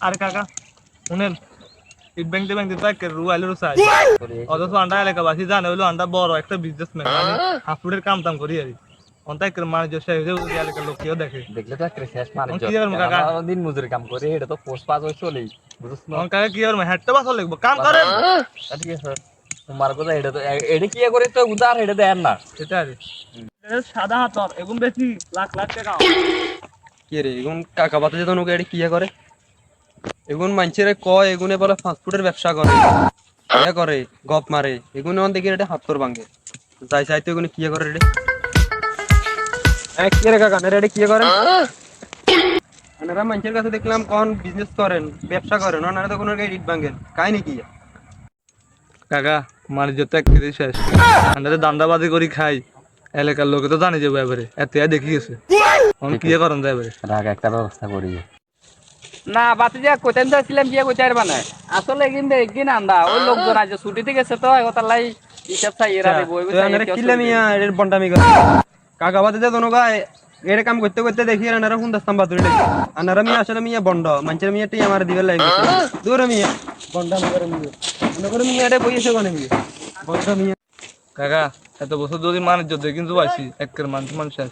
আরে কাকা শুনেন ইট ব্যাংক তো একের রু আইলো চাই অথচ আন্ডা এলাকাবাসী জানে হইলো আন্ডা বড় একটা বিজনেসম্যান মানে হাফুডের কাম টাম করি আর অন্তা একের মানুষ শেষ হয়ে এলাকার লোক কেউ দেখে দেখলে তো একটা শেষ মানুষ কি করবো কাকা দিন মজুরি কাম করে এটা তো পোস্ট পাস হয়ে চলেই বুঝছ না কাকা কি করবো হেডটা বাসা লিখবো কাম করেন ঠিক আছে তোমার কথা এটা তো এটা কি করে তো উদার এটা দেন না সেটা আরে সাদা হাতর এগুন বেশি লাখ লাখ টাকা কি রে এগুন কাকা বাতা যে তোকে এটা কি করে এগুন মানুষের কয় এগুনে বলে ফাস্টফুডের ব্যবসা করে ইয়া করে গপ মারে এগুনে অন দেখি এটা হাতর ভাঙে যাই চাইতে এগুনে কি করে রে কি রে কাকা এটা কি করে আনারা মানুষের কাছে দেখলাম কোন বিজনেস করেন ব্যবসা করেন ওনারা তো কোনো ইট ভাঙেন কাই নাকি কাকা মানুষ যত এক কেজি শেষ আমরা দান্দাবাজি করি খাই এলাকার লোকে তো জানে যাবো এবারে এত দেখি গেছে কি করেন যায় এবারে রাগ একটা ব্যবস্থা করি না বাতি যা কইতেন চাইছিলাম কি কইতে পারবা না আসলে কিন্তু একদিন আন্দা ওই লোকজন আছে ছুটিতে গেছে তো কথালাই হিসাব চাই এরা দেব ওই আনারা কিলে মিয়া এর বন্টামি করে কাকা বাতা যে দনো গায় এর কাম করতে করতে দেখি আনারা কোন দাস্তাম বাতুরি দেখি আনারা মিয়া আসলে মিয়া বন্ড মানুষের মিয়া টি আমার দিবে লাগে দূর মিয়া বন্ডামি করে মিয়া মনে করে মিয়া এটা বইছে কোনে মিয়া বন্ড মিয়া কাকা এত বছর যদি মানুষ যদি কিন্তু আছি একের মানুষ শেষ